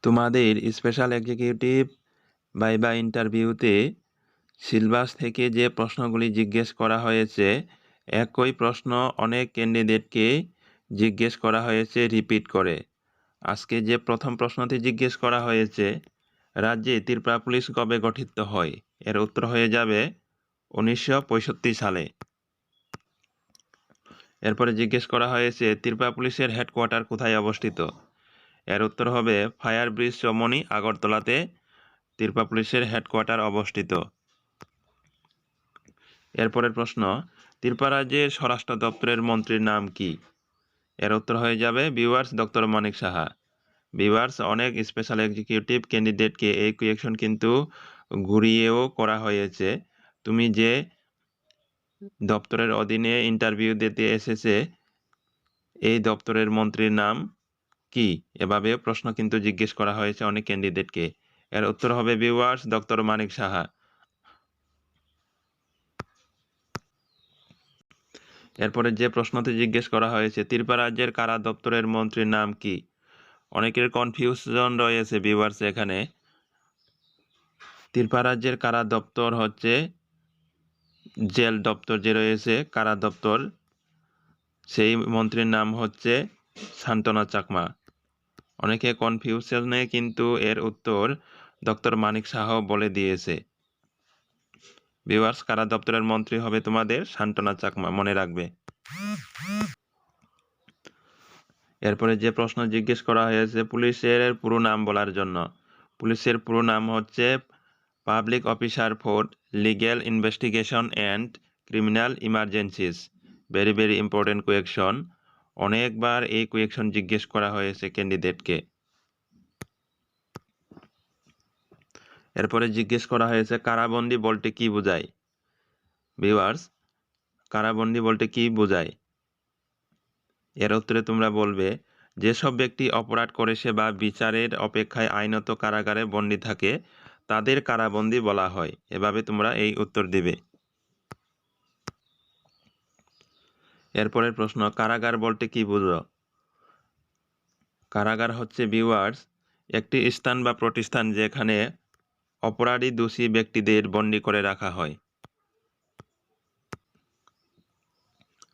তোমাদের special executive viva ইন্টারভিউতে syllabus থেকে যে প্রশ্নগুলি জিজ্ঞেস করা হয়েছে, একই প্রশ্ন অনেক ক্যান্ডিডেটকে জিজ্ঞেস করা হয়েছে রিপিট করে। আজকে যে প্রথম প্রশ্নটি জিজ্ঞেস করা হয়েছে, রাজ্যে ত্রিপুরা পুলিশ কবে গঠিত হয়? এর উত্তর হয়ে যাবে 1965 সালে। এরপরে জিজ্ঞেস করা হয়েছে ত্রিপুরা পুলিশের হেডকোয়ার্টার কোথায় অবস্থিত? এর উত্তর হবে ফায়ার ব্রিজ চৌমনি, আগরতলাতে ত্রিপুরা পুলিশের হেডকোয়ার্টার অবস্থিত। এরপরের প্রশ্ন, ত্রিপুরা রাজ্যের স্বরাষ্ট্র দপ্তরের মন্ত্রীর নাম কি? এর উত্তর হয়ে যাবে viewers doctor Manik Saha. Viewers, অনেক স্পেশাল এক্সিকিউটিভ ক্যান্ডিডেটকে এই কোয়েকশন কিন্তু ঘুরিয়েও করা হয়েছে। তুমি যে দপ্তরের অধীনে ইন্টারভিউ দিতে এসেছে, এই দপ্তরের মন্ত্রীর নাম কি? এভাবে প্রশ্ন কিন্তু জিজ্ঞেস করা হয়েছে অনেক ক্যান্ডিডেটকে। এর উত্তর হবে ভিউয়ার্স ডক্টর মানিক সাহা। এরপরে যে প্রশ্নটি জিজ্ঞেস করা হয়েছে, ত্রিপুরা রাজ্যের কারা দপ্তরের মন্ত্রীর নাম কি? অনেকের কনফিউশন রয়েছে ভিউয়ার্স এখানে। ত্রিপুরা রাজ্যের কারা দপ্তর হচ্ছে জেল দপ্তর, যে রয়েছে কারা দপ্তর, সেই মন্ত্রীর নাম হচ্ছে শান্তনা চাকমা। অনেকে কনফিউশনে কিন্তু এর উত্তর ডক্টর মানিক সাহ বলে দিয়েছে। ভিউয়ার্স, কারা দপ্তরের মন্ত্রী হবে তোমাদের শান্তনা চাকমা, মনে রাখবে। এরপরে যে প্রশ্ন জিজ্ঞেস করা হয়েছে পুলিশের পুরো নাম বলার জন্য, পুলিশের পুরো নাম হচ্ছে public officer for legal investigation and criminal emergencies. Very very important question. অনেকবার এই কোয়েকশন জিজ্ঞেস করা হয়েছে ক্যান্ডিডেটকে। এরপরে জিজ্ঞেস করা হয়েছে কারাবন্দি বলতে কি বোঝায়? ভিউয়ার্স, কারাবন্দি বলতে কি বোঝায়? এর উত্তরে তোমরা বলবে যেসব ব্যক্তি অপরাধ করেছে বা বিচারের অপেক্ষায় আইনত কারাগারে বন্দী থাকে তাদের কারাবন্দি বলা হয়। এভাবে তোমরা এই উত্তর দিবে। এরপরের প্রশ্ন, কারাগার বলতে কি বুঝো? কারাগার হচ্ছে ভিউয়ার্স একটি স্থান বা প্রতিষ্ঠান যেখানে অপরাধী দোষী ব্যক্তিদের বন্দী করে রাখা হয়।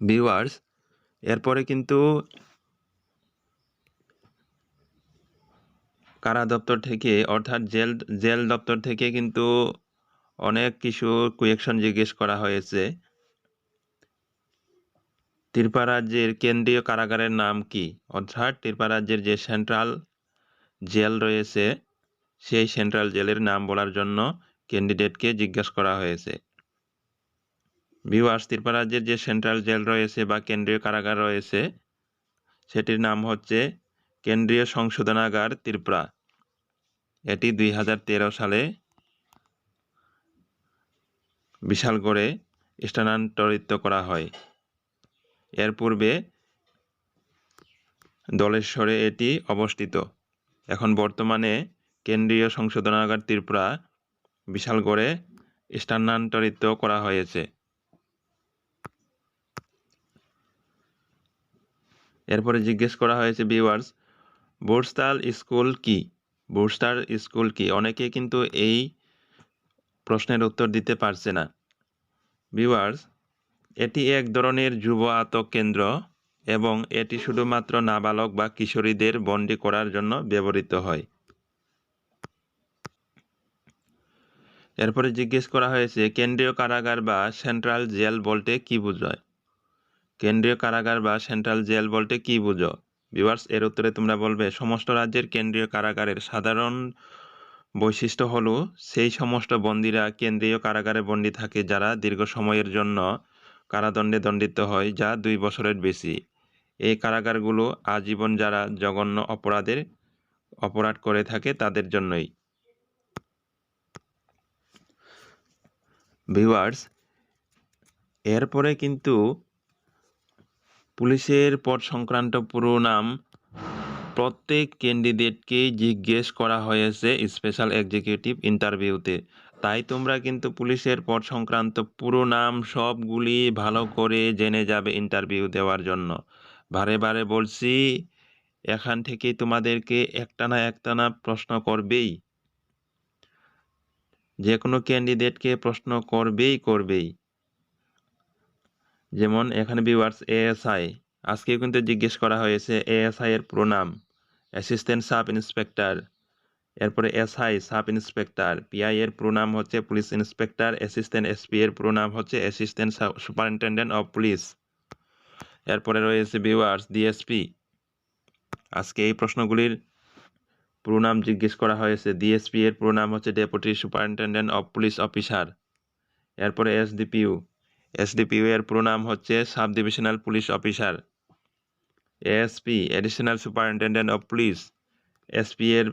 ভিউয়ার্স, এরপরে কিন্তু কারা দপ্তর থেকে অর্থাৎ জেল দপ্তর থেকে কিন্তু অনেক কিছু কোয়েকশন জিজ্ঞেস করা হয়েছে। ত্রিপুরা রাজ্যের কেন্দ্রীয় কারাগারের নাম কি? অর্থাৎ ত্রিপুরা রাজ্যের যে সেন্ট্রাল জেল রয়েছে সেই সেন্ট্রাল জেলের নাম বলার জন্য ক্যান্ডিডেটকে জিজ্ঞাসা করা হয়েছে। ভিউয়ার্স, ত্রিপুরা রাজ্যের যে সেন্ট্রাল জেল রয়েছে বা কেন্দ্রীয় কারাগার রয়েছে সেটির নাম হচ্ছে কেন্দ্রীয় সংশোধনাগার ত্রিপুরা। এটি 2013 সালে বিশালগড়ে স্থানান্তরিত করা হয়। এর পূর্বে দলেশ্বরে এটি অবস্থিত। এখন বর্তমানে কেন্দ্রীয় সংশোধনাগার ত্রিপুরা বিশালগড়ে স্থানান্তরিত করা হয়েছে। এরপরে জিজ্ঞেস করা হয়েছে ভিউয়ার্স, বোরস্তাল স্কুল কি? বোরস্তাল স্কুল কি? অনেকে কিন্তু এই প্রশ্নের উত্তর দিতে পারছে না। ভিউয়ার্স, এটি এক ধরনের যুব আতক কেন্দ্র এবং এটি শুধুমাত্র নাবালক বা কিশোরীদের বন্দী করার জন্য ব্যবহৃত হয়। এরপরে জিজ্ঞেস করা হয়েছে কেন্দ্রীয় কারাগার বা সেন্ট্রাল জেল বলতে কি বোঝায়? কেন্দ্রীয় কারাগার বা সেন্ট্রাল জেল বলতে কি বুঝো? ভিউয়ার্স, এর উত্তরে তোমরা বলবে সমস্ত রাজ্যের কেন্দ্রীয় কারাগারের সাধারণ বৈশিষ্ট্য হলো সেই সমস্ত বন্দীরা কেন্দ্রীয় কারাগারে বন্দী থাকে যারা দীর্ঘ সময়ের জন্য কারাদণ্ডে দণ্ডিত হয়, যা 2 বছরের বেশি। এই কারাগারগুলো আজীবন যারা জঘন্য অপরাধ করে থাকে তাদের জন্যই। ভিউয়ার্স, এরপরে কিন্তু পুলিশের পদ সংক্রান্ত পুরো নাম প্রত্যেক ক্যান্ডিডেটকেই জিজ্ঞেস করা হয়েছে স্পেশাল এক্সিকিউটিভ ইন্টারভিউতে। তাই তোমরা কিন্তু পুলিশের পদ সংক্রান্ত পুরো নাম সবগুলি ভালো করে জেনে যাবে ইন্টারভিউ দেওয়ার জন্য। বারে বারে বলছি, এখান থেকে তোমাদেরকে একটানা প্রশ্ন করবেই, যে কোনো ক্যান্ডিডেটকে প্রশ্ন করবেই। যেমন এখানে ভিউয়ার্স এএসআই, আজকে কিন্তু জিজ্ঞেস করা হয়েছে এএসআই এর প্রোনাম, অ্যাসিস্ট্যান্ট সাব ইন্সপেক্টর। এরপরে এসআই সাব ইন্সপেক্টর, পিআই এর প্রোনাম হচ্ছে পুলিশ ইন্সপেক্টর, অ্যাসিস্ট্যান্ট এসপি এর প্রোনাম হচ্ছে অ্যাসিস্ট্যান্ট সুপারিনটেন্ডেন্ট অফ পুলিশ। এরপরে রয়েছে ভিউয়ার্স ডিএসপি, আজকে এই প্রশ্নগুলির প্রোনাম জিজ্ঞেস করা হয়েছে। ডিএসপি এর প্রোনাম হচ্ছে deputy superintendent of police officer. এরপরে এসডিপিইউ এর প্রোনাম হচ্ছে sub divisional police officer. ASP additional superintendent of police, SP এর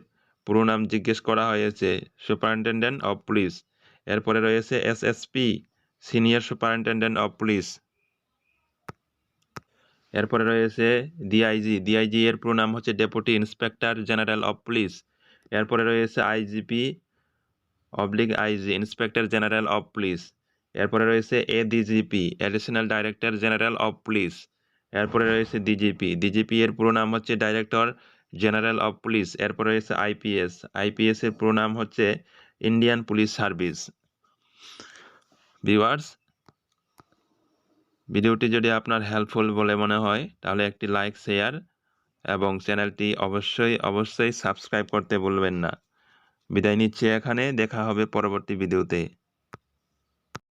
প্রোনাম জিজ্ঞেস করা হয়েছে সুপারিনটেন্ডেন্ট অফ পুলিশ। এরপরে রয়েছে SSP senior superintendent of police. এরপরে রয়েছে ডিআইজি এর প্রোনাম হচ্ছে deputy inspector general of police. এরপরে রয়েছে আইজিপি/আইজি ইন্সপেক্টর জেনারেল অফ পুলিশ। এরপরে রয়েছে ADGP additional director general of police. এরপরে রয়েছে ডিজিপি এর প্রোনাম হচ্ছে ডাইরেক্টর জেনারেল অফ পুলিশ। এরপরে রয়েছে আইপিএস এর প্রোনাম হচ্ছে ইন্ডিয়ান পুলিশ সার্ভিস। ভিউয়ার্স, ভিডিওটি যদি আপনার হেল্পফুল বলে মনে হয় তাহলে একটি লাইক, শেয়ার এবং চ্যানেলটি অবশ্যই সাবস্ক্রাইব করতে ভুলবেন না। বিদায় নিচ্ছি এখানে, দেখা হবে পরবর্তী ভিডিওতে।